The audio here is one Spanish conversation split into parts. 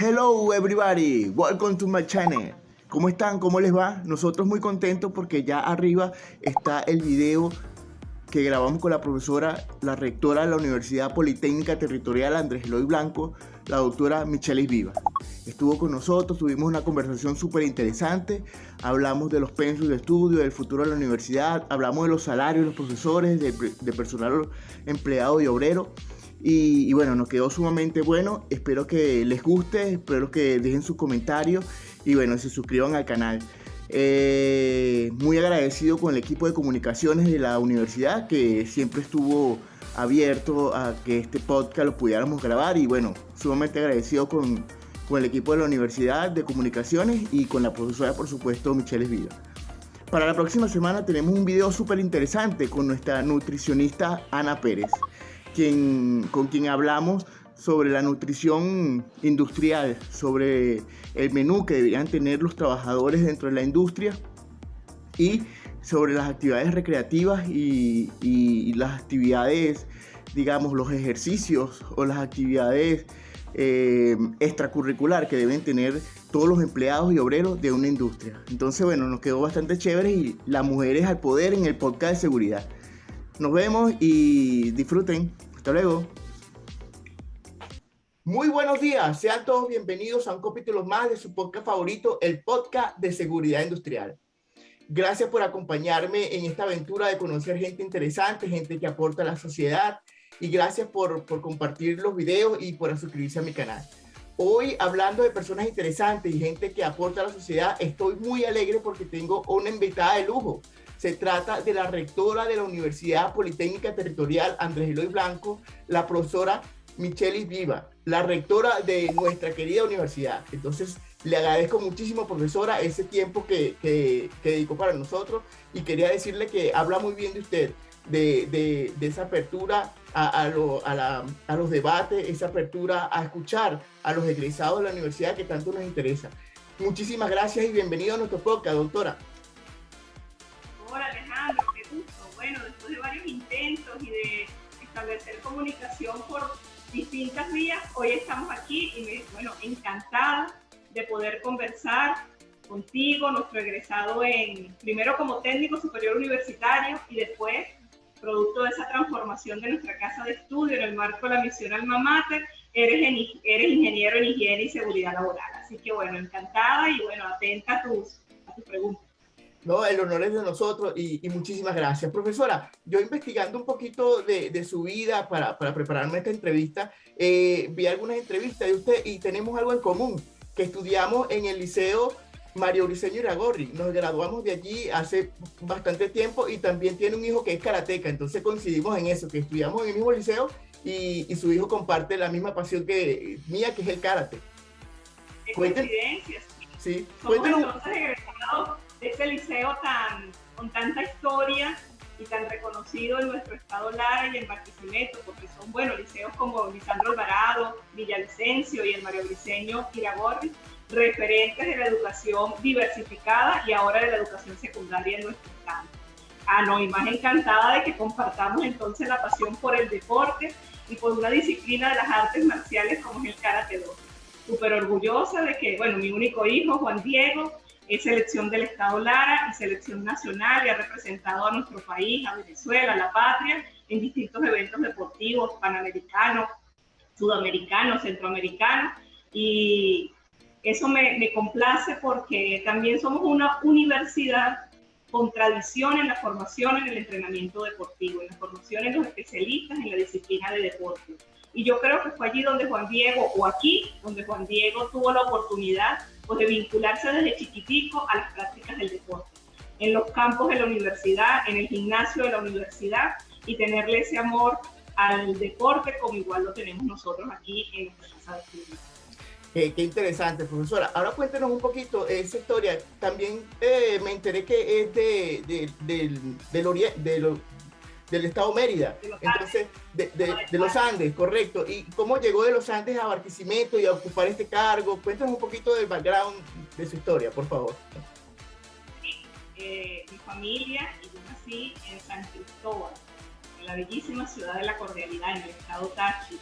Hello everybody, welcome to my channel. ¿Cómo están? ¿Cómo les va? Nosotros muy contentos porque ya arriba está el video que grabamos con la profesora, la rectora de la Universidad Politécnica Territorial Andrés Eloy Blanco, la doctora Michelis Viva. Estuvo con nosotros, tuvimos una conversación súper interesante, hablamos de los pensos de estudio, del futuro de la universidad, hablamos de los salarios de los profesores, de personal empleado y obrero. Y bueno, nos quedó sumamente bueno. Espero que les guste, espero que dejen sus comentarios y bueno, se suscriban al canal. Muy agradecido con el equipo de comunicaciones de la universidad que siempre estuvo abierto a que este podcast lo pudiéramos grabar y bueno, sumamente agradecido con el equipo de la universidad de comunicaciones y con la profesora, por supuesto, Michelis Viva. Para la próxima semana tenemos un video súper interesante con nuestra nutricionista Ana Pérez, con quien hablamos sobre la nutrición industrial, sobre el menú que deberían tener los trabajadores dentro de la industria y sobre las actividades recreativas y las actividades, digamos, los ejercicios o las actividades extracurricular que deben tener todos los empleados y obreros de una industria. Entonces, bueno, nos quedó bastante chévere y las mujeres al poder en el podcast de seguridad. Nos vemos y disfruten. Hasta luego. Muy buenos días, sean todos bienvenidos a un capítulo más de su podcast favorito, el podcast de seguridad industrial. Gracias por acompañarme en esta aventura de conocer gente interesante, gente que aporta a la sociedad y gracias por compartir los videos y por suscribirse a mi canal. Hoy, hablando de personas interesantes y gente que aporta a la sociedad, estoy muy alegre porque tengo una invitada de lujo. Se trata de la rectora de la Universidad Politécnica Territorial Andrés Eloy Blanco, la profesora Michelis Viva, la rectora de nuestra querida universidad. Entonces, le agradezco muchísimo, profesora, ese tiempo que dedicó para nosotros y quería decirle que habla muy bien de usted, de esa apertura a los debates, esa apertura a escuchar a los egresados de la universidad que tanto nos interesa. Muchísimas gracias y bienvenido a nuestro podcast, doctora. Hola Alejandro, qué gusto. Bueno, después de varios intentos y de establecer comunicación por distintas vías, hoy estamos aquí y encantada de poder conversar contigo, nuestro egresado primero como técnico superior universitario y después, producto de esa transformación de nuestra casa de estudio en el marco de la misión Alma Mater, eres ingeniero en higiene y seguridad laboral. Así que bueno, encantada y bueno, atenta a tus preguntas. No, el honor es de nosotros y muchísimas gracias. Profesora, yo investigando un poquito de su vida para prepararme esta entrevista, vi algunas entrevistas de usted y tenemos algo en común, que estudiamos en el Liceo Mario Briceño Iragorri. Nos graduamos de allí hace bastante tiempo y también tiene un hijo que es karateca, entonces coincidimos en eso, que estudiamos en el mismo liceo y su hijo comparte la misma pasión que mía, que es el karate. Qué coincidencias. Sí, cuéntanos. Entonces egresados de ese liceo con tanta historia y tan reconocido en nuestro estado Lara y en Barquisimeto, porque son, liceos como Lisandro Alvarado, Villavicencio y el Mario Briceño Iragorri, referentes de la educación diversificada y ahora de la educación secundaria en nuestro estado. Y más encantada de que compartamos entonces la pasión por el deporte y por una disciplina de las artes marciales como es el Karate Do. Súper orgullosa de que, mi único hijo, Juan Diego, es selección del Estado Lara y selección nacional y ha representado a nuestro país, a Venezuela, a la patria, en distintos eventos deportivos, panamericanos, sudamericanos, centroamericanos, y eso me complace porque también somos una universidad con tradición en la formación en el entrenamiento deportivo, en la formación en los especialistas en la disciplina de deporte. Y yo creo que fue allí donde Juan Diego, o aquí, donde Juan Diego tuvo la oportunidad de vincularse desde chiquitico a las prácticas del deporte, en los campos de la universidad, en el gimnasio de la universidad y tenerle ese amor al deporte como igual lo tenemos nosotros aquí en nuestra casa de estudio. Qué interesante, profesora. Ahora cuéntenos un poquito esa historia. También me enteré que es del estado Mérida, entonces de los Andes, correcto. ¿Y cómo llegó de los Andes a Barquisimeto y a ocupar este cargo? Cuéntanos un poquito del background de su historia, por favor. Mi familia, y yo nací en San Cristóbal, en la bellísima ciudad de La Cordialidad, en el estado Táchira.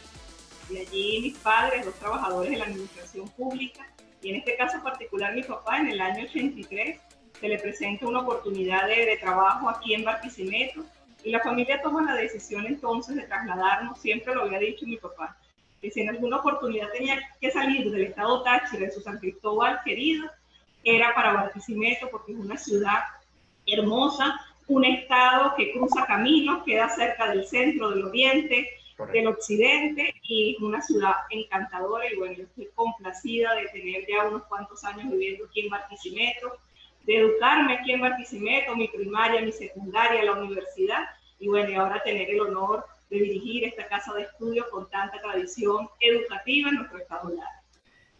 De allí mis padres, dos trabajadores de la administración pública, y en este caso particular mi papá, en el año 83, se le presenta una oportunidad de trabajo aquí en Barquisimeto, y la familia toma la decisión entonces de trasladarnos. Siempre lo había dicho mi papá, que si en alguna oportunidad tenía que salir del estado Táchira, de su San Cristóbal querido, era para Barquisimeto, porque es una ciudad hermosa, un estado que cruza caminos, queda cerca del centro, del oriente, correcto, del occidente, y es una ciudad encantadora. Y bueno, yo estoy complacida de tener ya unos cuantos años viviendo aquí en Barquisimeto, de educarme aquí en Barquisimeto, mi primaria, mi secundaria, la universidad, y bueno, y ahora tener el honor de dirigir esta casa de estudios con tanta tradición educativa en nuestro estado Lara.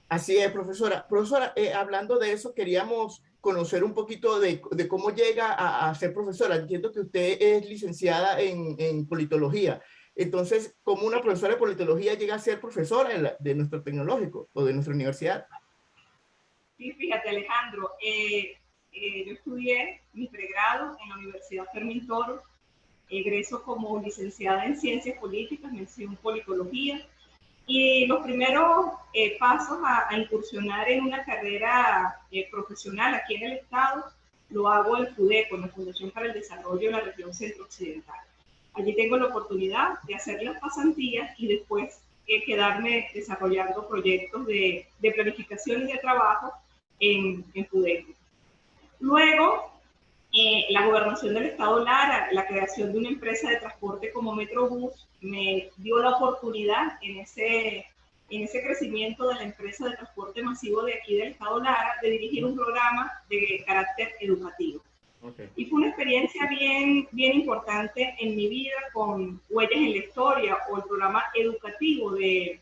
Así es, profesora. Profesora, hablando de eso, queríamos conocer un poquito de cómo llega a ser profesora. Entiendo que usted es licenciada en politología. Entonces, ¿cómo una profesora de politología llega a ser profesora de nuestro tecnológico o de nuestra universidad? Sí, fíjate, Alejandro, yo estudié mi pregrado en la Universidad Fermín Toro, egreso como licenciada en Ciencias Políticas, mención Politología, y los primeros pasos a incursionar en una carrera profesional aquí en el Estado lo hago en FUDECO, en la Fundación para el Desarrollo de la Región Centro-Occidental. Allí tengo la oportunidad de hacer las pasantías y después quedarme desarrollando proyectos de planificación y de trabajo en FUDECO. Luego, la gobernación del estado Lara, la creación de una empresa de transporte como Metrobús, me dio la oportunidad en ese crecimiento de la empresa de transporte masivo de aquí del estado Lara de dirigir un programa de carácter educativo. Okay. Y fue una experiencia bien importante en mi vida, con Huellas en la Historia, o el programa educativo de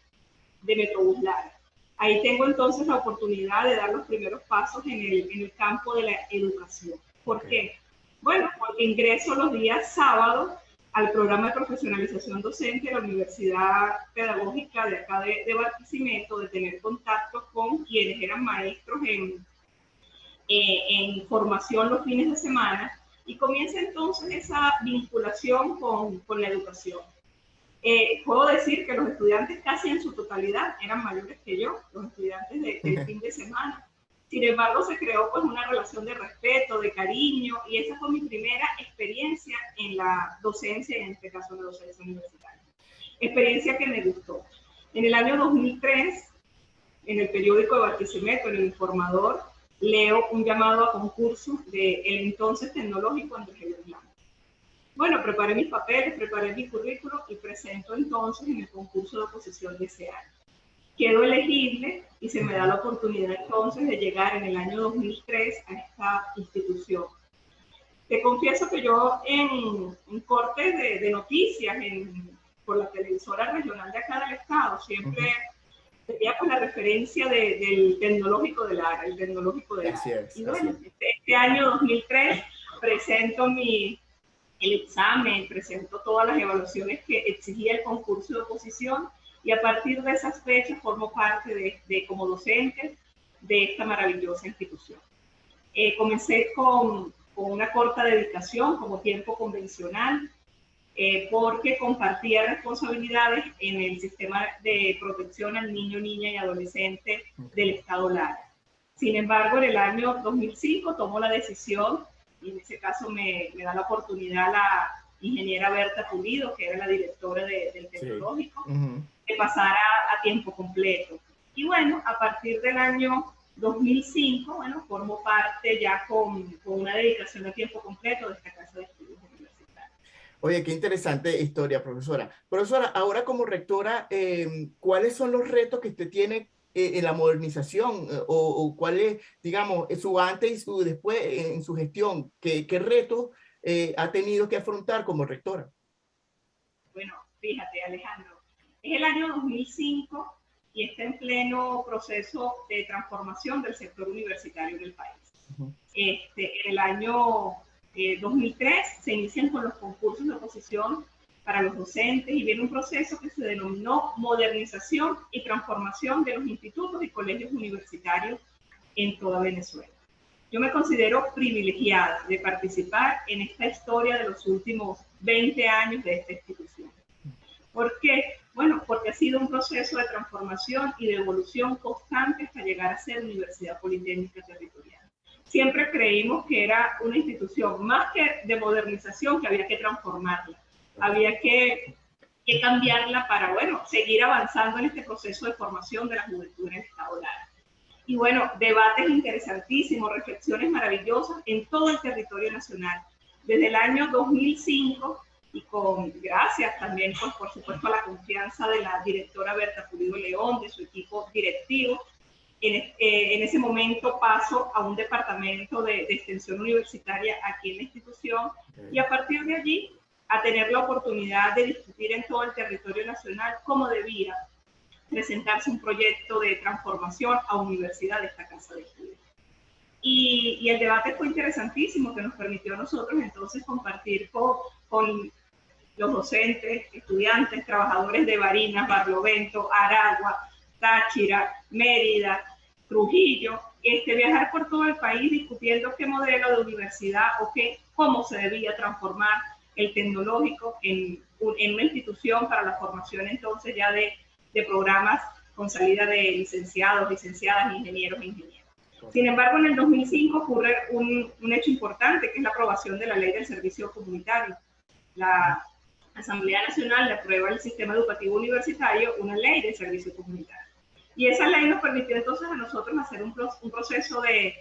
Metrobús Lara. Ahí tengo entonces la oportunidad de dar los primeros pasos en el campo de la educación. ¿Por qué? Bueno, porque ingreso los días sábados al programa de profesionalización docente de la Universidad Pedagógica de acá de Barquisimeto, de tener contacto con quienes eran maestros en formación los fines de semana, y comienza entonces esa vinculación con la educación. Puedo decir que los estudiantes casi en su totalidad eran mayores que yo, los estudiantes del fin de semana. Sin embargo, se creó pues una relación de respeto, de cariño, y esa fue mi primera experiencia en la docencia, en este caso en la docencia universitaria. Experiencia que me gustó. En el año 2003, en el periódico de Barquisimeto, en el Informador, leo un llamado a concurso del entonces tecnológico Andrés G. Blanco. Bueno, preparé mis papeles, preparé mi currículo y presento entonces en el concurso de oposición de ese año. Quedo elegible y se me da la oportunidad entonces de llegar en el año 2003 a esta institución. Te confieso que yo en cortes de noticias por la televisora regional de acá del estado siempre tenía con la referencia del tecnológico de Lara, el tecnológico de Lara. Y bueno, este año 2003 presento el examen, presento todas las evaluaciones que exigía el concurso de oposición, y a partir de esas fechas formo parte como docente de esta maravillosa institución. Comencé con una corta dedicación como tiempo convencional, porque compartía responsabilidades en el sistema de protección al niño, niña y adolescente del estado Lara. Sin embargo, en el año 2005 tomo la decisión, y en ese caso me da la oportunidad la ingeniera Berta Pulido, que era la directora del tecnológico, de pasar a tiempo completo. Y bueno, a partir del año 2005, bueno, formo parte ya con una dedicación a tiempo completo de esta casa de estudios universitarios. Oye, qué interesante historia, profesora. Profesora, ahora como rectora, ¿cuáles son los retos que usted tiene en la modernización, o cuál es, digamos, su antes y su después en su gestión? ¿Qué retos ha tenido que afrontar como rectora? Bueno, fíjate, Alejandro, es el año 2005 y está en pleno proceso de transformación del sector universitario del país. En el año 2003 se inician con los concursos de oposición para los docentes, y viene un proceso que se denominó modernización y transformación de los institutos y colegios universitarios en toda Venezuela. Yo me considero privilegiada de participar en esta historia de los últimos 20 años de esta institución. ¿Por qué? Bueno, porque ha sido un proceso de transformación y de evolución constante hasta llegar a ser Universidad Politécnica Territorial. Siempre creímos que era una institución más que de modernización, que había que transformarla, había que cambiarla para, bueno, seguir avanzando en este proceso de formación de la juventud en el Estado Lara. Y bueno, debates interesantísimos, reflexiones maravillosas en todo el territorio nacional. Desde el año 2005, y con gracias también, pues, por supuesto, a la confianza de la directora Berta Pulido León, de su equipo directivo, en ese momento paso a un departamento de extensión universitaria aquí en la institución, y a partir de allí a tener la oportunidad de discutir en todo el territorio nacional cómo debía presentarse un proyecto de transformación a universidad de esta casa de estudios. Y el debate fue interesantísimo, que nos permitió a nosotros entonces compartir con los docentes, estudiantes, trabajadores de Barinas, Barlovento, Aragua, Táchira, Mérida, Trujillo, viajar por todo el país discutiendo qué modelo de universidad o cómo se debía transformar el tecnológico en una institución para la formación entonces ya de programas con salida de licenciados, licenciadas, ingenieros e ingenieras. Sin embargo, en el 2005 ocurre un hecho importante, que es la aprobación de la Ley del Servicio Comunitario. La Asamblea Nacional le aprueba el sistema educativo universitario una ley del servicio comunitario. Y esa ley nos permitió entonces a nosotros hacer un proceso de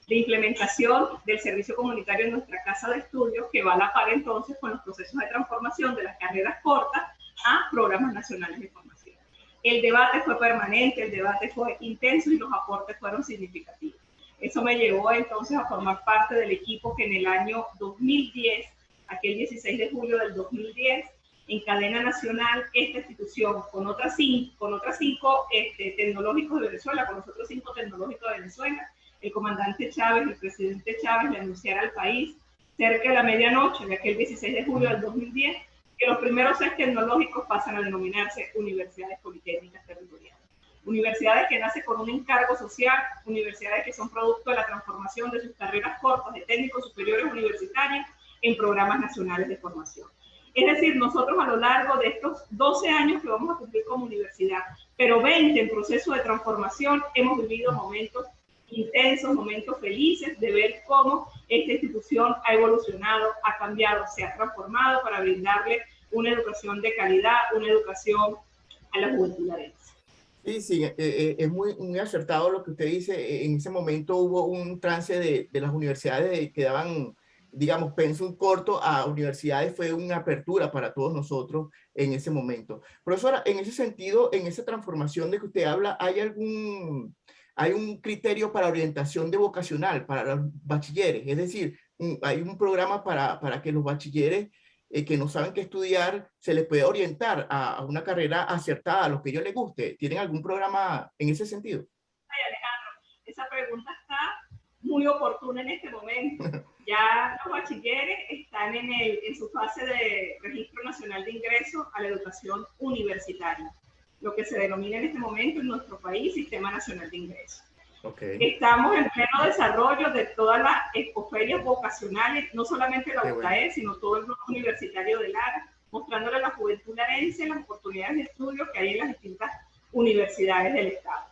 implementación del servicio comunitario en nuestra casa de estudios, que va a la par entonces con los procesos de transformación de las carreras cortas a programas nacionales de formación. El debate fue permanente, el debate fue intenso y los aportes fueron significativos. Eso me llevó entonces a formar parte del equipo que en el año 2010, aquel 16 de julio del 2010, en cadena nacional, esta institución con otras cinco tecnológicos de Venezuela, con los otros 5 tecnológicos de Venezuela, el comandante Chávez, el presidente Chávez le anunciara al país cerca de la medianoche de aquel 16 de julio del 2010 que los primeros 6 tecnológicos pasan a denominarse universidades politécnicas territoriales. Universidades que nacen con un encargo social, universidades que son producto de la transformación de sus carreras cortas de técnicos superiores universitarios en programas nacionales de formación. Es decir, nosotros a lo largo de estos 12 años que vamos a cumplir como universidad, pero 20 en proceso de transformación, hemos vivido momentos intensos, momentos felices de ver cómo esta institución ha evolucionado, ha cambiado, se ha transformado para brindarle una educación de calidad, una educación a la juventud larense. Sí, es muy acertado lo que usted dice. En ese momento hubo un trance de las universidades que daban, digamos, pensum corto a universidades, fue una apertura para todos nosotros en ese momento. Profesora, en ese sentido, en esa transformación de que usted habla, ¿hay un criterio para orientación de vocacional para los bachilleres? Es decir, hay un programa para que los bachilleres que no saben qué estudiar, se les puede orientar a una carrera acertada, a lo que a ellos les guste. ¿Tienen algún programa en ese sentido? Ay, Alejandro, esa pregunta está muy oportuna en este momento. Ya los bachilleres están en su fase de registro nacional de ingreso a la educación universitaria, lo que se denomina en este momento en nuestro país Sistema Nacional de Ingreso. Okay. Estamos en pleno desarrollo de todas las expoferias vocacionales, no solamente la UTAE, sino todo el grupo universitario de Lara, mostrándole a la juventud larense las oportunidades de estudio que hay en las distintas universidades del Estado.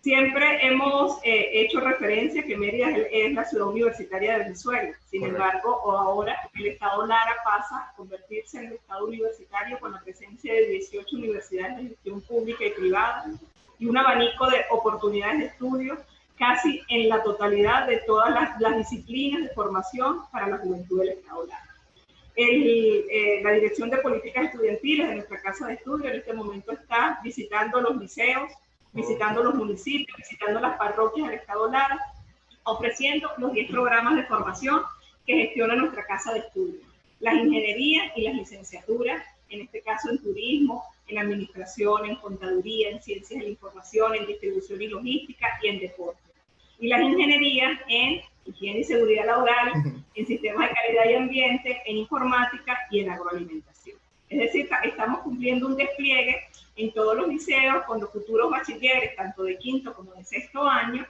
Siempre hemos hecho referencia que Mérida es la ciudad universitaria de Venezuela. Sin embargo, ahora el Estado Lara pasa a convertirse en el Estado universitario con la presencia de 18 universidades de gestión pública y privada y un abanico de oportunidades de estudio casi en la totalidad de todas las disciplinas de formación para la juventud del Estado Lara. La Dirección de Políticas Estudiantiles de nuestra casa de estudio en este momento está visitando los liceos, visitando los municipios, visitando las parroquias del Estado Lara, ofreciendo los 10 programas de formación que gestiona nuestra casa de estudio. Las ingenierías y las licenciaturas, en este caso en turismo, en administración, en contaduría, en ciencias de la información, en distribución y logística y en deporte. Y las ingenierías en higiene y seguridad laboral, en sistemas de calidad y ambiente, en informática y en agroalimentación. Es decir, estamos cumpliendo un despliegue en todos los liceos con los futuros bachilleres, tanto de quinto como de sexto año,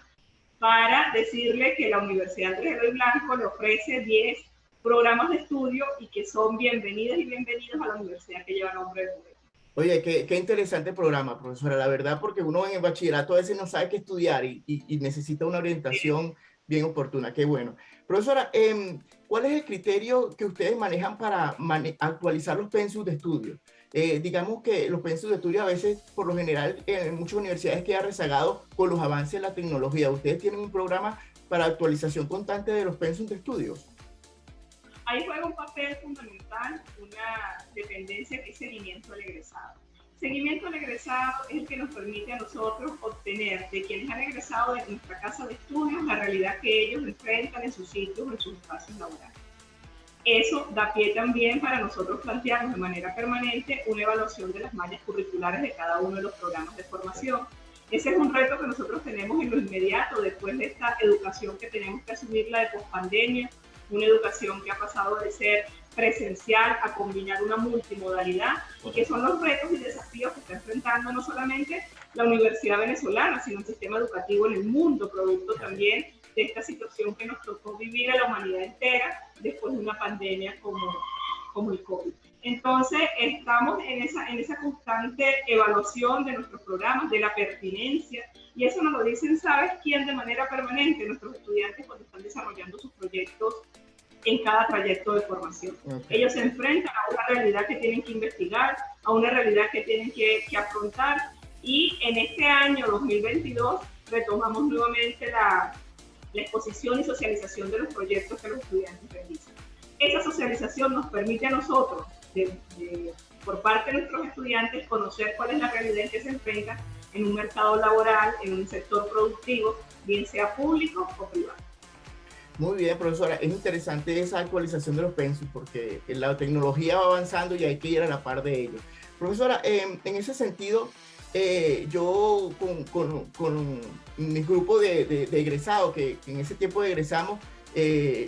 para decirle que la Universidad Andrés Eloy Blanco le ofrece 10 programas de estudio y que son bienvenidas y bienvenidos a la universidad que lleva nombre de Google. Oye, qué interesante programa, profesora, la verdad, porque uno en el bachillerato a veces no sabe qué estudiar y necesita una orientación bien oportuna, qué bueno. Profesora, ¿cuál es el criterio que ustedes manejan para actualizar los pensus de estudio? Digamos que los pensus de estudio a veces, por lo general, en muchas universidades quedan rezagados con los avances de la tecnología. ¿Ustedes tienen un programa para actualización constante de los pensus de estudios? Ahí juega un papel fundamental una dependencia que es seguimiento al egresado. Seguimiento al egresado es el que nos permite a nosotros obtener de quienes han egresado de nuestra casa de estudios la realidad que ellos enfrentan en sus sitios o en sus espacios laborales. Eso da pie también para nosotros plantearnos de manera permanente una evaluación de las mallas curriculares de cada uno de los programas de formación. Ese es un reto que nosotros tenemos en lo inmediato después de esta educación que tenemos que asumir, la de pospandemia, una educación que ha pasado de ser presencial a combinar una multimodalidad, y que son los retos y desafíos que está enfrentando no solamente la Universidad Venezolana, sino el sistema educativo en el mundo, producto también de esta situación que nos tocó vivir a la humanidad entera después de una pandemia como el COVID. Entonces, estamos en esa constante evaluación de nuestros programas, de la pertinencia, y eso nos lo dicen, ¿sabes quién? De manera permanente, nuestros estudiantes cuando están desarrollando sus proyectos en cada trayecto de formación. Okay. Ellos se enfrentan a una realidad que tienen que investigar, a una realidad que tienen que afrontar, y en este año 2022 retomamos nuevamente la exposición y socialización de los proyectos que los estudiantes realizan. Esa socialización nos permite a nosotros, por parte de nuestros estudiantes, conocer cuál es la realidad en que se enfrentan en un mercado laboral, en un sector productivo, bien sea público o privado. Muy bien, profesora. Es interesante esa actualización de los pensus porque la tecnología va avanzando y hay que ir a la par de ello. Profesora, en ese sentido, yo con mi grupo de egresados, que en ese tiempo egresamos,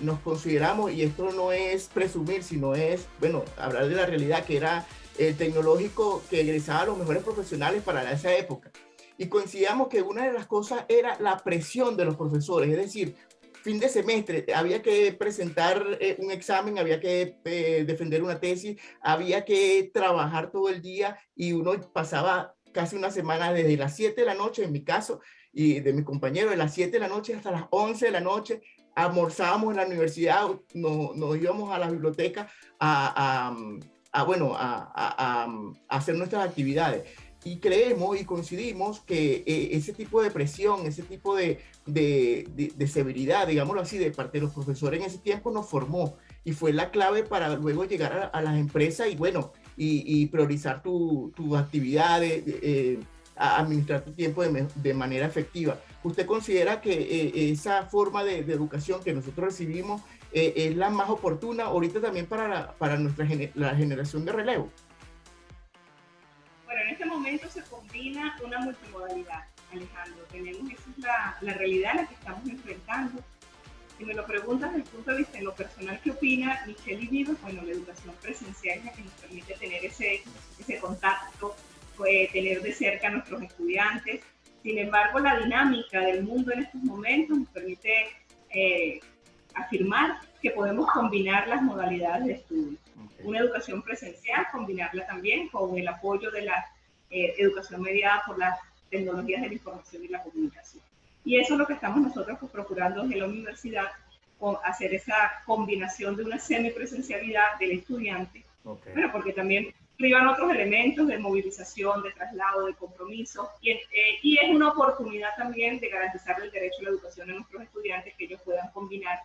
nos consideramos, y esto no es presumir, sino es, bueno, hablar de la realidad, que era el tecnológico que egresaba a los mejores profesionales para esa época. Y coincidíamos que una de las cosas era la presión de los profesores, es decir, fin de semestre, había que presentar un examen, había que defender una tesis, había que trabajar todo el día, y uno pasaba casi una semana desde las 7 de la noche, en mi caso, y de mi compañero, de las 7 de la noche hasta las 11 de la noche, almorzábamos en la universidad, nos íbamos a la biblioteca a hacer nuestras actividades. Y creemos y coincidimos que ese tipo de presión, ese tipo de severidad, digámoslo así, de parte de los profesores en ese tiempo nos formó, y fue la clave para luego llegar a las empresas y, bueno, y priorizar tus actividades, administrar tu tiempo de manera efectiva. ¿Usted considera que esa forma de educación que nosotros recibimos es la más oportuna ahorita también para la generación de relevo? Bueno, en este momento se combina una multimodalidad, Alejandro. Esa es la realidad a la que estamos enfrentando. Si me lo preguntas desde el punto de vista en lo personal, ¿qué opina Michelle y Viva? Bueno, la educación presencial es la que nos permite tener ese contacto, tener de cerca a nuestros estudiantes. Sin embargo, la dinámica del mundo en estos momentos nos permite afirmar que podemos combinar las modalidades de estudio. Okay. Una educación presencial, combinarla también con el apoyo de la educación mediada por las tecnologías de la información y la comunicación. Y eso es lo que estamos nosotros procurando desde la universidad, hacer esa combinación de una semipresencialidad del estudiante, okay. Bueno, porque también privan otros elementos de movilización, de traslado, de compromiso, y es una oportunidad también de garantizar el derecho a la educación a nuestros estudiantes, que ellos puedan combinar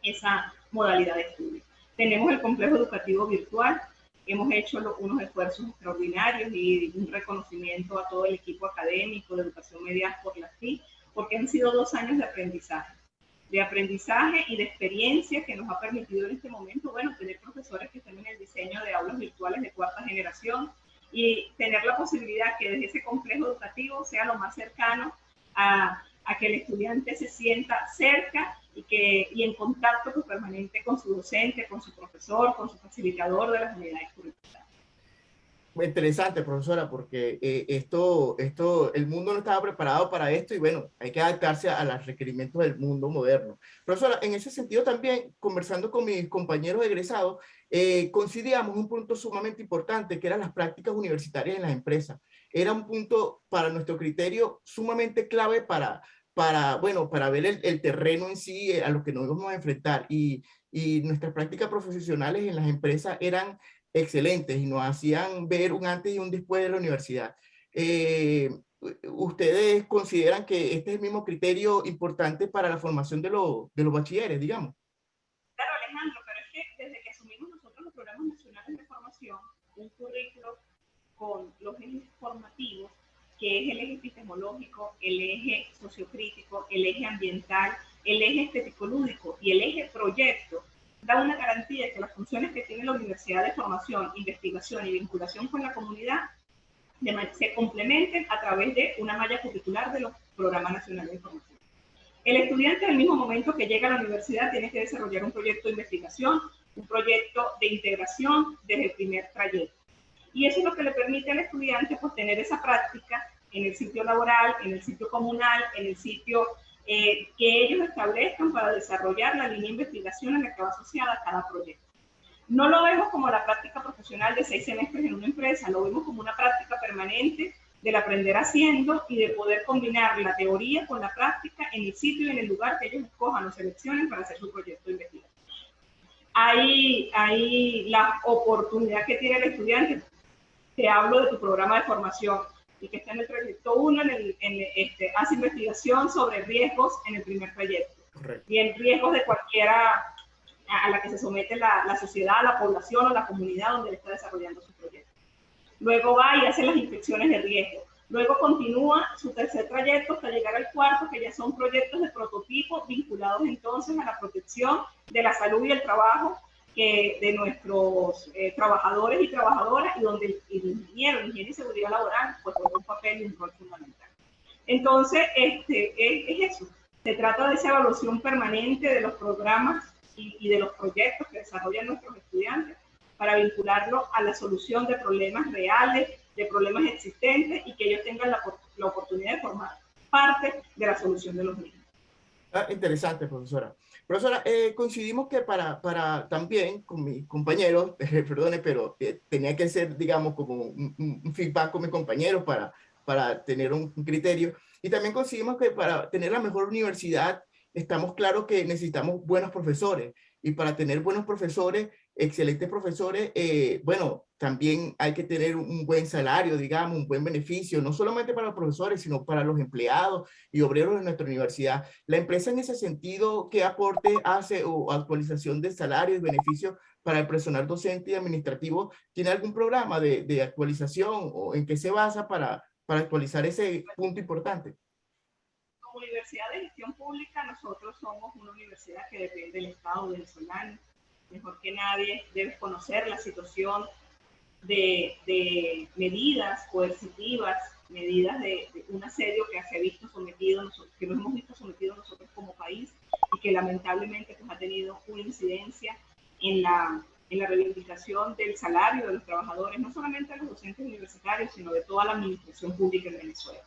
esa modalidad de estudio. Tenemos el complejo educativo virtual, hemos hecho unos esfuerzos extraordinarios y un reconocimiento a todo el equipo académico de educación media por la FI, porque han sido 2 años de aprendizaje y de experiencia que nos ha permitido en este momento, bueno, tener profesores que estén en el diseño de aulas virtuales de 4ª generación y tener la posibilidad que desde ese complejo educativo sea lo más cercano a que el estudiante se sienta cerca y en contacto permanente con su docente, con su profesor, con su facilitador de las unidades curriculares. Interesante, profesora, porque el mundo no estaba preparado para esto y bueno, hay que adaptarse a los requerimientos del mundo moderno. Profesora, en ese sentido también, conversando con mis compañeros egresados, coincidíamos un punto sumamente importante, que eran las prácticas universitarias en las empresas. Era un punto, para nuestro criterio, sumamente clave bueno, para ver el terreno en sí, a lo que nos íbamos a enfrentar. Y nuestras prácticas profesionales en las empresas eran excelentes y nos hacían ver un antes y un después de la universidad. ¿Ustedes consideran que este es el mismo criterio importante para la formación de los bachilleres, digamos? Claro, Alejandro, pero es que desde que asumimos nosotros los programas nacionales de formación, un currículo con los ejes formativos, que es el eje epistemológico, el eje sociocrítico, el eje ambiental, el eje estético-lúdico y el eje proyecto, da una garantía de que las funciones que tiene la universidad de formación, investigación y vinculación con la comunidad se complementen a través de una malla curricular de los programas nacionales de formación. El estudiante, en el mismo momento que llega a la universidad, tiene que desarrollar un proyecto de investigación, un proyecto de integración desde el primer trayecto. Y eso es lo que le permite al estudiante pues, tener esa práctica en el sitio laboral, en el sitio comunal, en el sitio que ellos establezcan para desarrollar la línea de investigación en la que va asociada cada proyecto. No lo vemos como la práctica profesional de 6 semestres en una empresa, lo vemos como una práctica permanente del aprender haciendo y de poder combinar la teoría con la práctica en el sitio y en el lugar que ellos escojan o seleccionen para hacer su proyecto de investigación. Hay la oportunidad que tiene el estudiante. Te hablo de tu programa de formación y que está en el proyecto 1, hace investigación sobre riesgos en el primer proyecto. Correcto. Y en riesgos de cualquiera a la que se somete la sociedad, la población o la comunidad donde él está desarrollando su proyecto. Luego va y hace las inspecciones de riesgo. Luego continúa su tercer trayecto hasta llegar al cuarto, que ya son proyectos de prototipo vinculados entonces a la protección de la salud y el trabajo de nuestros trabajadores y trabajadoras, y donde el ingeniero, higiene y seguridad laboral, pues juega un papel y un rol fundamental. Entonces, es eso. Se trata de esa evaluación permanente de los programas y de los proyectos que desarrollan nuestros estudiantes para vincularlo a la solución de problemas reales, de problemas existentes, y que ellos tengan la oportunidad de formar parte de la solución de los mismos. Interesante, profesora. Profesora, coincidimos que para también con mis compañeros, perdone, pero tenía que ser, digamos, como un feedback con mis compañeros para tener un criterio. Y también coincidimos que para tener la mejor universidad, estamos claros que necesitamos buenos profesores. Y para tener buenos profesores, excelentes profesores, bueno, también hay que tener un buen salario, digamos, un buen beneficio, no solamente para los profesores, sino para los empleados y obreros de nuestra universidad. La empresa en ese sentido, ¿qué aporte hace o actualización de salarios y beneficios para el personal docente y administrativo? ¿Tiene algún programa de actualización o en qué se basa para actualizar ese punto importante? Como Universidad de Gestión Pública, nosotros somos una universidad que depende del Estado venezolano. Mejor que nadie debes conocer la situación de medidas coercitivas, medidas de un asedio que se ha visto sometido, que nos hemos visto sometidos nosotros como país, y que lamentablemente pues, ha tenido una incidencia en la reivindicación del salario de los trabajadores, no solamente de los docentes universitarios, sino de toda la administración pública en Venezuela.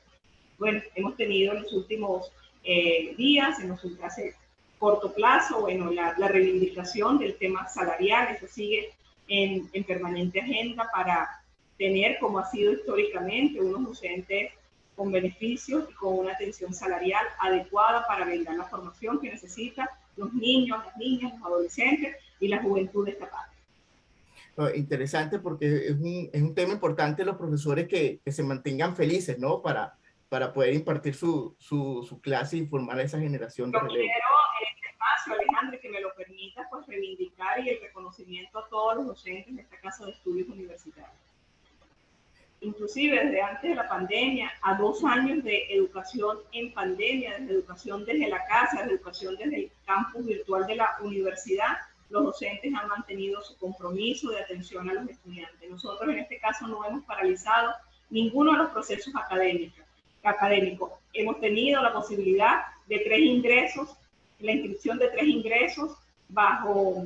Bueno, hemos tenido en los últimos días, hace corto plazo, bueno, la reivindicación del tema salarial, eso sigue en permanente agenda para tener, como ha sido históricamente, unos docentes con beneficios y con una atención salarial adecuada para brindar la formación que necesitan los niños, las niñas, los adolescentes y la juventud de esta parte. Interesante, porque es un tema importante los profesores que se mantengan felices, ¿no? Para poder impartir su clase y formar a esa generación de relevo. Yo quiero en este espacio, Alejandro, que me lo permita, pues reivindicar y el reconocimiento a todos los docentes de esta casa de estudios universitarios. Inclusive desde antes de la pandemia, a 2 años de educación en pandemia, desde educación desde la casa, desde educación desde el campus virtual de la universidad, los docentes han mantenido su compromiso de atención a los estudiantes. Nosotros en este caso no hemos paralizado ninguno de los procesos académicos. Hemos tenido la posibilidad de 3 ingresos, la inscripción de 3 ingresos bajo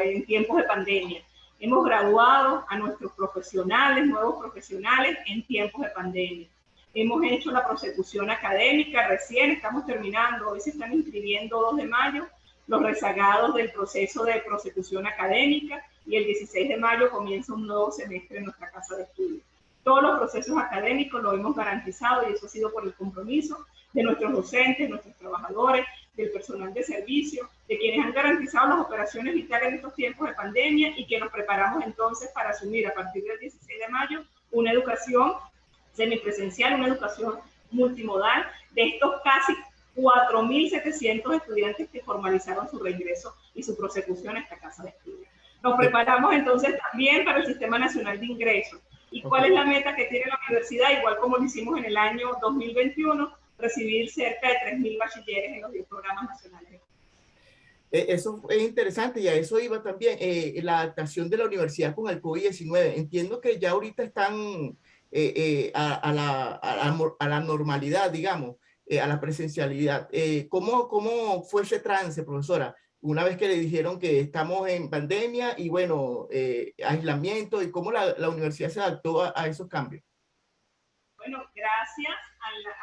en tiempos de pandemia. Hemos graduado a nuestros profesionales, nuevos profesionales en tiempos de pandemia. Hemos hecho la prosecución académica, recién estamos terminando, hoy se están inscribiendo 2 de mayo los rezagados del proceso de prosecución académica y el 16 de mayo comienza un nuevo semestre en nuestra casa de estudio. Todos los procesos académicos lo hemos garantizado y eso ha sido por el compromiso de nuestros docentes, nuestros trabajadores, del personal de servicio, de quienes han garantizado las operaciones vitales en estos tiempos de pandemia y que nos preparamos entonces para asumir a partir del 16 de mayo una educación semipresencial, una educación multimodal de estos casi 4.700 estudiantes que formalizaron su reingreso y su prosecución a esta casa de estudio. Nos preparamos entonces también para el Sistema Nacional de Ingresos. ¿Y cuál es la meta que tiene la universidad? Igual como lo hicimos en el año 2021, recibir cerca de 3.000 bachilleres en los 10 programas nacionales. Eso es interesante y a eso iba también la adaptación de la universidad con el COVID-19. Entiendo que ya ahorita están a la normalidad, digamos, a la presencialidad. ¿Cómo fue ese trance, profesora? Una vez que le dijeron que estamos en pandemia y bueno, aislamiento, y cómo la universidad se adaptó a esos cambios. Bueno, gracias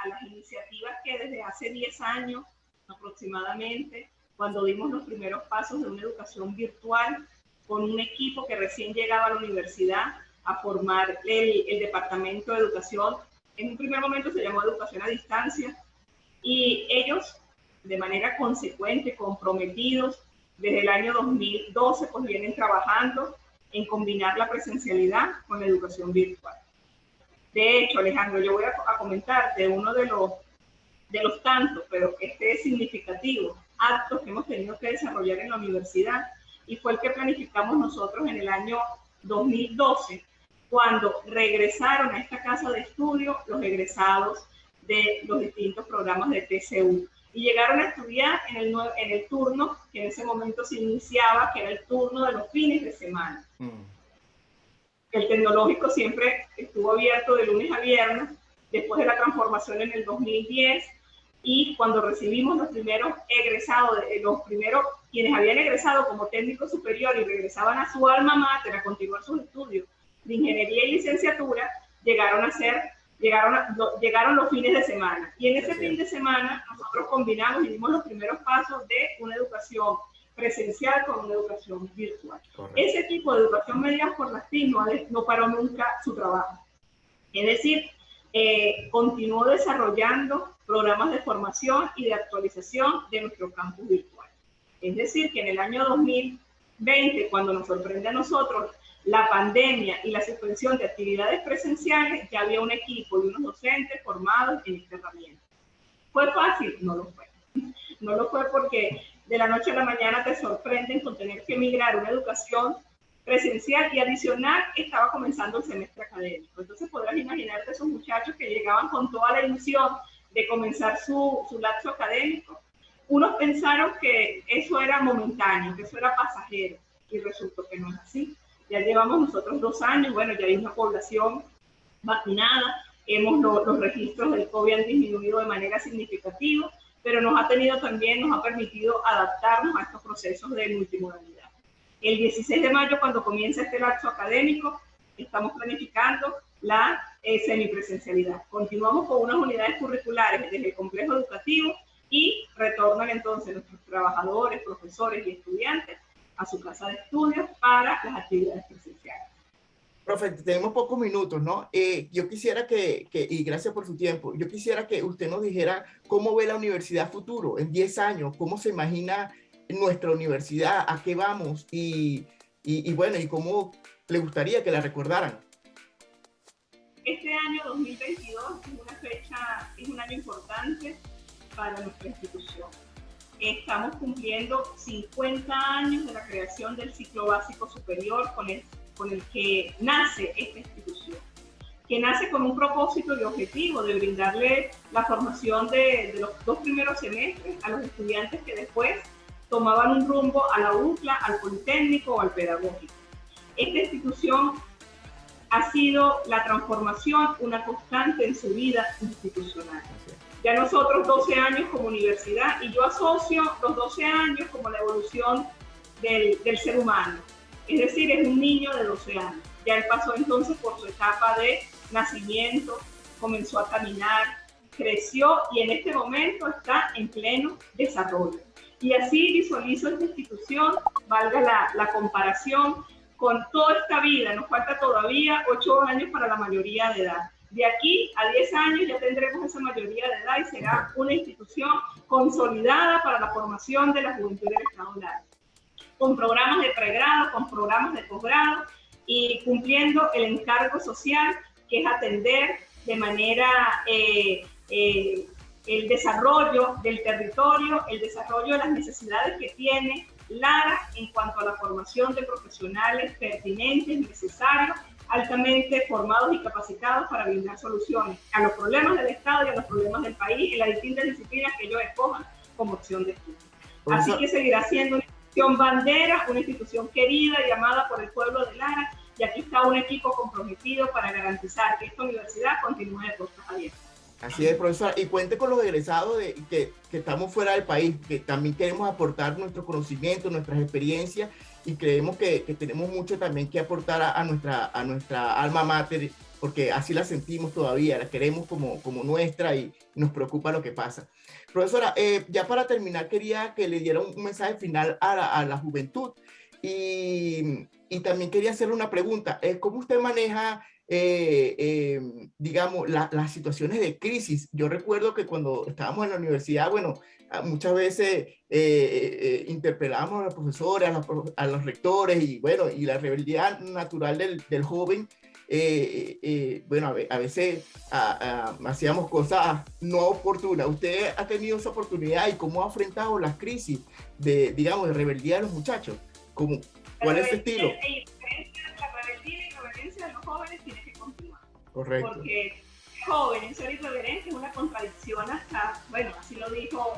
a las iniciativas que desde hace 10 años aproximadamente, cuando dimos los primeros pasos de una educación virtual con un equipo que recién llegaba a la universidad a formar el Departamento de Educación. En un primer momento se llamó Educación a Distancia y ellos, de manera consecuente, comprometidos, desde el año 2012, pues vienen trabajando en combinar la presencialidad con la educación virtual. De hecho, Alejandro, yo voy a comentarte uno de los tantos, pero este es significativo, actos que hemos tenido que desarrollar en la universidad, y fue el que planificamos nosotros en el año 2012, cuando regresaron a esta casa de estudio los egresados de los distintos programas de TCU, y llegaron a estudiar en el turno que en ese momento se iniciaba, que era el turno de los fines de semana. El tecnológico siempre estuvo abierto de lunes a viernes, después de la transformación en el 2010, y cuando recibimos los primeros egresados, quienes habían egresado como técnico superior y regresaban a su alma mater a continuar sus estudios de ingeniería y licenciatura, llegaron los fines de semana. Y en ese fin de semana nosotros combinamos y dimos los primeros pasos de una educación presencial con una educación virtual. Correcto. Ese tipo de educación medida por las TIC no paró nunca su trabajo. Es decir, continuó desarrollando programas de formación y de actualización de nuestro campus virtual. Es decir, que en el año 2020, cuando nos sorprende a nosotros la pandemia y la suspensión de actividades presenciales, ya había un equipo y unos docentes formados en esta herramienta. ¿Fue fácil? No lo fue. No lo fue porque de la noche a la mañana te sorprenden con tener que migrar una educación presencial y adicional estaba comenzando el semestre académico. Entonces podrás imaginarte esos muchachos que llegaban con toda la ilusión de comenzar su lapso académico. Unos pensaron que eso era momentáneo, que eso era pasajero, y resultó que no es así. Ya llevamos nosotros 2 años, bueno, ya hay una población vacunada, los registros del COVID han disminuido de manera significativa, pero nos ha permitido adaptarnos a estos procesos de multimodalidad. El 16 de mayo, cuando comienza este lapso académico, estamos planificando la semipresencialidad. Continuamos con unas unidades curriculares desde el complejo educativo y retornan entonces nuestros trabajadores, profesores y estudiantes a su casa de estudios para las actividades presenciales. Profe, tenemos pocos minutos, ¿no? Yo quisiera y gracias por su tiempo, yo quisiera que usted nos dijera cómo ve la universidad futuro en 10 años, cómo se imagina nuestra universidad, a qué vamos y bueno, y cómo le gustaría que la recordaran. Este año 2022 es un año importante para nuestra institución. Estamos cumpliendo 50 años de la creación del ciclo básico superior con el que nace esta institución, que nace con un propósito y objetivo de brindarle la formación de los 2 primeros semestres a los estudiantes que después tomaban un rumbo a la UCLA, al Politécnico o al Pedagógico. Esta institución ha sido la transformación, una constante en su vida institucional. Ya nosotros 12 años como universidad, y yo asocio los 12 años como la evolución del ser humano. es decir, es un niño de 12 años. Ya él pasó entonces por su etapa de nacimiento, comenzó a caminar, creció y en este momento está en pleno desarrollo. Y así visualizo esta institución, valga la comparación, con toda esta vida. Nos falta todavía 8 años para la mayoría de edad. De aquí a 10 años ya tendremos esa mayoría de edad y será una institución consolidada para la formación de la juventud del Estado Lara, con programas de pregrado, con programas de posgrado y cumpliendo el encargo social, que es atender de manera el desarrollo del territorio, el desarrollo de las necesidades que tiene Lara en cuanto a la formación de profesionales pertinentes, necesarios, altamente formados y capacitados para brindar soluciones a los problemas del Estado y a los problemas del país en las distintas disciplinas que ellos escojan como opción de estudio. Así que seguirá siendo una institución bandera, una institución querida y amada por el pueblo de Lara, y aquí está un equipo comprometido para garantizar que esta universidad continúe de puertas abiertas. Así es, profesora. Y cuente con los egresados que estamos fuera del país, que también queremos aportar nuestro conocimiento, nuestras experiencias, y creemos que tenemos mucho también que aportar a nuestra alma mater, porque así la sentimos todavía, la queremos como nuestra y nos preocupa lo que pasa. Profesora, ya para terminar, quería que le diera un mensaje final a la juventud y también quería hacerle una pregunta. ¿Cómo usted maneja digamos, las situaciones de crisis? Yo recuerdo que cuando estábamos en la universidad, bueno, muchas veces interpelábamos a los profesores, a los rectores, y bueno, y la rebeldía natural del joven, bueno, a veces hacíamos cosas no oportunas. ¿Usted ha tenido esa oportunidad y cómo ha enfrentado las crisis digamos, de rebeldía de los muchachos? ¿Cuál es su estilo? De los jóvenes tiene que continuar. Correcto. Porque joven, ser irreverente es una contradicción hasta, bueno, así lo dijo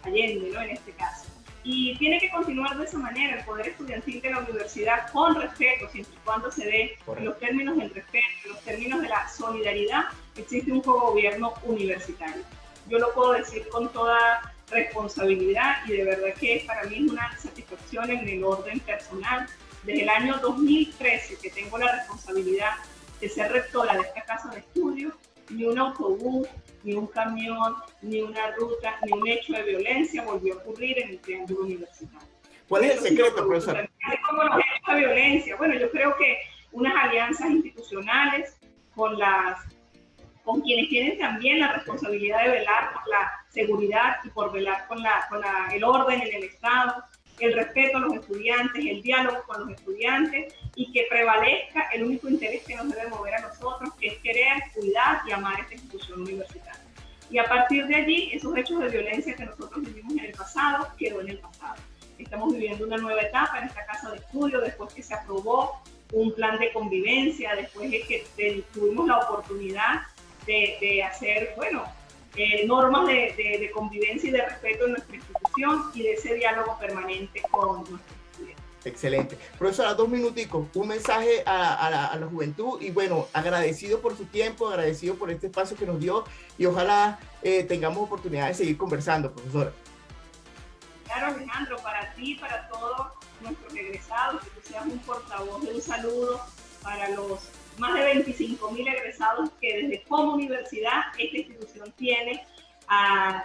Allende, ¿no? En este caso. Y tiene que continuar de esa manera el poder estudiantil de la universidad con respeto, siempre y cuando se dé los términos del respeto, los términos de la solidaridad, existe un cogobierno universitario. Yo lo puedo decir con toda responsabilidad y de verdad que para mí es una satisfacción en el orden personal. Desde el año 2013 que tengo la responsabilidad de ser rectora de esta casa de estudios, ni un autobús, ni un camión, ni una ruta, ni un hecho de violencia volvió a ocurrir en el triángulo universitario. ¿Cuál es el secreto, profesor? ¿Cómo los hechos de violencia? Bueno, yo creo que unas alianzas institucionales con quienes tienen también la responsabilidad de velar por la seguridad y por velar por el orden en el Estado, el respeto a los estudiantes, el diálogo con los estudiantes y que prevalezca el único interés que nos debe mover a nosotros, que es querer, cuidar y amar esta institución universitaria. Y a partir de allí, esos hechos de violencia que nosotros vivimos en el pasado, quedó en el pasado. Estamos viviendo una nueva etapa en esta casa de estudio, después que se aprobó un plan de convivencia, después de que tuvimos la oportunidad de hacer, bueno, normas de convivencia y de respeto en nuestra institución y de ese diálogo permanente con nuestros estudiantes. Excelente. Profesora, 2 minuticos, un mensaje a la juventud y bueno, agradecido por su tiempo, agradecido por este espacio que nos dio y ojalá tengamos oportunidad de seguir conversando, profesora. Claro, Alejandro, para ti, para todos nuestros egresados, que tú seas un portavoz de un saludo para los más de 25.000 egresados que desde como universidad esta institución tiene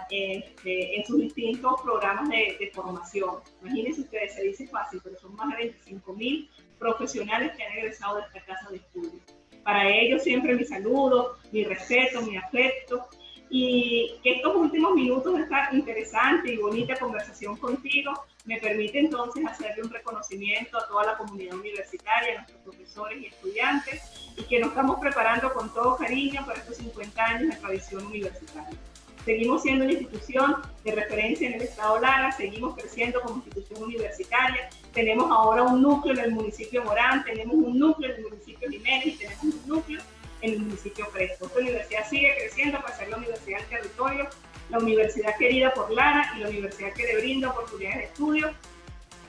en sus distintos programas de formación. Imagínense ustedes, se dice fácil, pero son más de 25.000 profesionales que han egresado de esta casa de estudios. Para ellos siempre mi saludo, mi respeto, mi afecto, y que estos últimos minutos de esta interesante y bonita conversación contigo me permite entonces hacerle un reconocimiento a toda la comunidad universitaria, a nuestros profesores y estudiantes, y que nos estamos preparando con todo cariño para estos 50 años de tradición universitaria. Seguimos siendo una institución de referencia en el Estado Lara, seguimos creciendo como institución universitaria, tenemos ahora un núcleo en el municipio de Morán, tenemos un núcleo en el municipio de Jiménez y tenemos un núcleo en el municipio Crespo. Esta universidad sigue creciendo para ser la universidad del territorio, la universidad querida por Lara y la universidad que le brinda oportunidades de estudio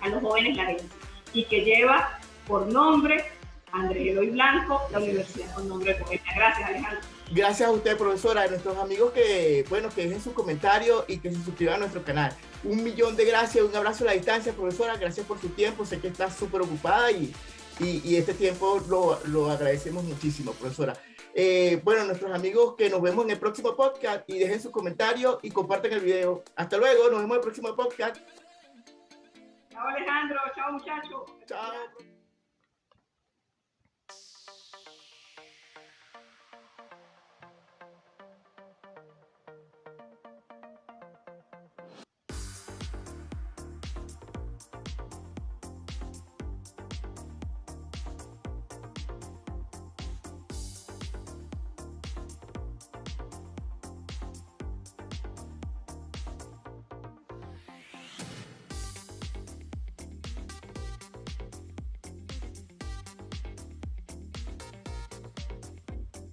a los jóvenes larenses y que lleva por nombre Andrés Eloy Blanco, la universidad con nombre de poeta. Gracias, Alejandro. Gracias a usted, profesora, a nuestros amigos que, bueno, que dejen sus comentarios y que se suscriban a nuestro canal. 1.000.000 de gracias, un abrazo a la distancia, profesora, gracias por su tiempo, sé que está súper ocupada y este tiempo lo agradecemos muchísimo, profesora. Bueno, nuestros amigos que nos vemos en el próximo podcast y dejen sus comentarios y compartan el video. Hasta luego, nos vemos en el próximo podcast. Chao Alejandro, chao muchachos. Chao.